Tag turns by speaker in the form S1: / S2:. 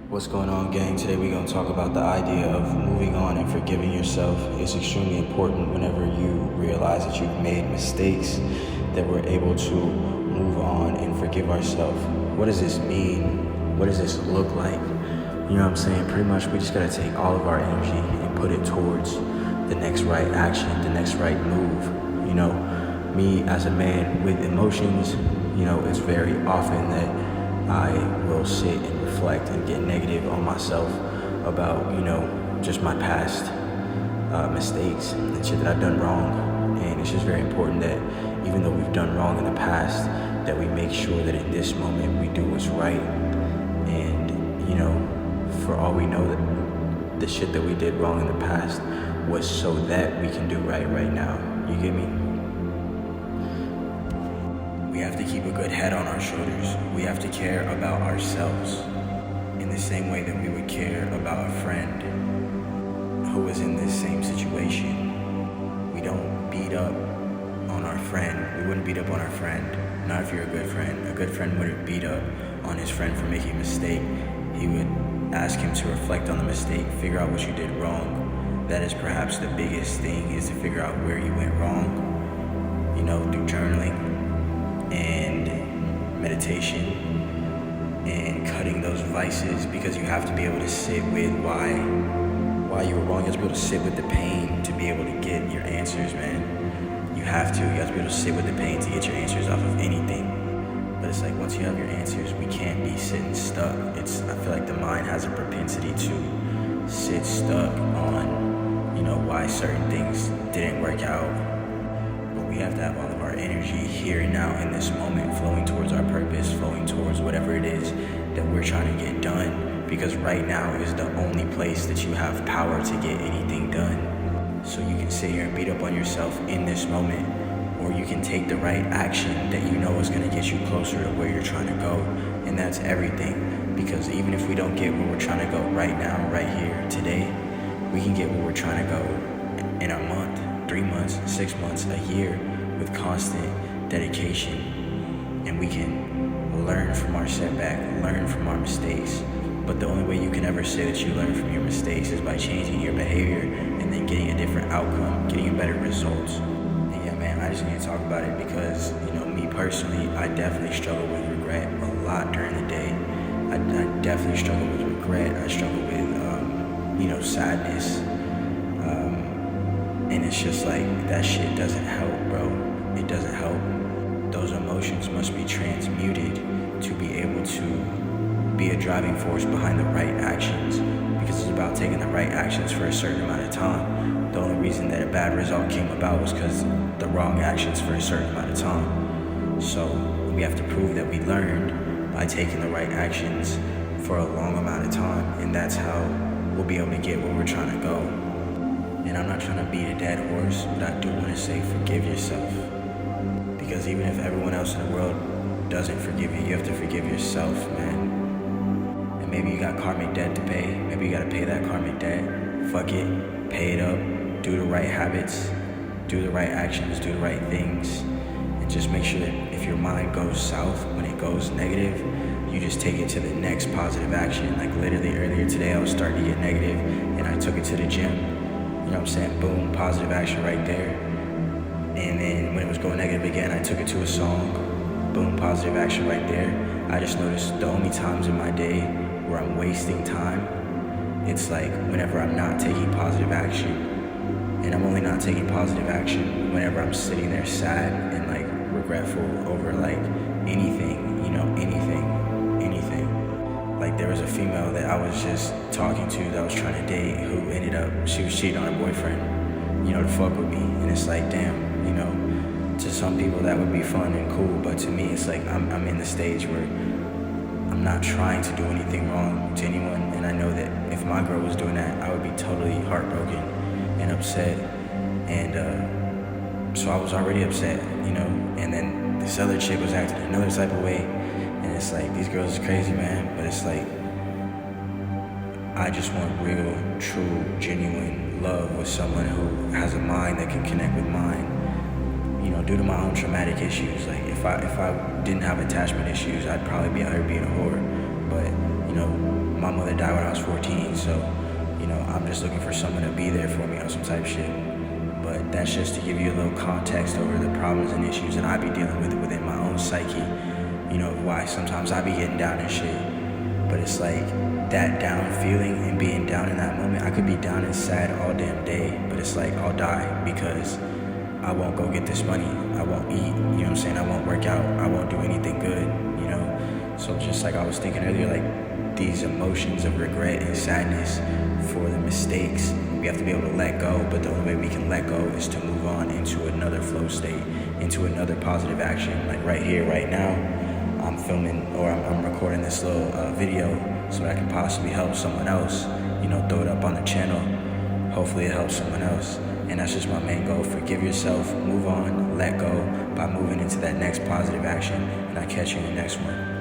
S1: What's going on, gang? Today we're going to talk about the idea of moving on and forgiving yourself. It's extremely important whenever you realize that you've made mistakes, that we're able to move on and forgive ourselves. What does this mean? What does this look like? You know what I'm saying? Pretty much we just got to take all of our energy and put it towards the next right action, the next right move. You know, me as a man with emotions, it's very often that I will sit and reflect and get negative on myself about, just my past mistakes and shit that I've done wrong. And it's just very important that even though we've done wrong in the past, that we make sure that in this moment we do what's right. And, for all we know, that the shit that we did wrong in the past was so that we can do right now. You get me? We have to keep a good head on our shoulders. We have to care about ourselves in the same way that we would care about a friend who was in this same situation. We don't beat up on our friend. We wouldn't beat up on our friend. Not if you're a good friend. A good friend wouldn't beat up on his friend for making a mistake. He would ask him to reflect on the mistake, figure out what you did wrong. That is perhaps the biggest thing, is to figure out where you went wrong, through journaling and meditation and cutting those vices, because you have to be able to sit with why you were wrong. You have to be able to sit with the pain to be able to get your answers, man. You have to be able to sit with the pain to get your answers off of anything. But it's like, once you have your answers, we can't be sitting stuck. I feel like the mind has a propensity to sit stuck on, why certain things didn't work out. We have to have all of our energy here and now in this moment, flowing towards our purpose, flowing towards whatever it is that we're trying to get done, because right now is the only place that you have power to get anything done. So you can sit here and beat up on yourself in this moment, or you can take the right action that you know is going to get you closer to where you're trying to go. And that's everything, because even if we don't get where we're trying to go right now, right here, today, we can get where we're trying to go in a month, 3 months, 6 months, a year, with constant dedication. And we can learn from our setback, learn from our mistakes. But the only way you can ever say that you learn from your mistakes is by changing your behavior and then getting a different outcome, getting a better results. And yeah, man, I just need to talk about it because, me personally, I definitely struggle with regret a lot during the day. I definitely struggle with regret. I struggle with, sadness. And it's just like, that shit doesn't help, bro. It doesn't help. Those emotions must be transmuted to be able to be a driving force behind the right actions, because it's about taking the right actions for a certain amount of time. The only reason that a bad result came about was because the wrong actions for a certain amount of time. So we have to prove that we learned by taking the right actions for a long amount of time, and that's how we'll be able to get where we're trying to go. And I'm not trying to beat a dead horse, but I do want to say forgive yourself. Because even if everyone else in the world doesn't forgive you, you have to forgive yourself, man. And maybe you got karmic debt to pay. Maybe you got to pay that karmic debt. Fuck it. Pay it up. Do the right habits. Do the right actions. Do the right things. And just make sure that if your mind goes south, when it goes negative, you just take it to the next positive action. Like literally earlier today, I was starting to get negative and I took it to the gym. You know what I'm saying? Boom, positive action right there. And then when it was going negative again, I took it to a song. Boom, positive action right there. I just noticed the only times in my day where I'm wasting time, it's like whenever I'm not taking positive action. And I'm only not taking positive action whenever I'm sitting there sad and like regretful over like anything, anything. Like there was a female that I was just talking to that I was trying to date who ended up, she was cheating on her boyfriend, to fuck with me. And it's like, damn, to some people that would be fun and cool, but to me it's like I'm in the stage where I'm not trying to do anything wrong to anyone, and I know that if my girl was doing that, I would be totally heartbroken and upset. And so I was already upset, and then this other chick was acting another type of way, and it's like, these girls is crazy, man. But it's like, I just want real, true, genuine love with someone who has a mind that can connect with mine. Due to my own traumatic issues. Like if I didn't have attachment issues, I'd probably be out here being a whore. But my mother died when I was 14, so, you know, I'm just looking for someone to be there for me on some type shit. But that's just to give you a little context over the problems and issues that I be dealing with within my own psyche. You know, why sometimes I be getting down and shit. But it's like that down feeling and being down in that moment. I could be down and sad all damn day, but it's like I'll die because I won't go get this money. I won't eat, you know what I'm saying? I won't work out. I won't do anything good, you know? So just like I was thinking earlier, like these emotions of regret and sadness for the mistakes, we have to be able to let go, but the only way we can let go is to move on into another flow state, into another positive action. Like right here, right now, I'm filming, or I'm recording this little video so I can possibly help someone else, you know, throw it up on the channel. Hopefully it helps someone else. And that's just my main goal. Forgive yourself, move on, let go by moving into that next positive action. And I'll catch you in the next one.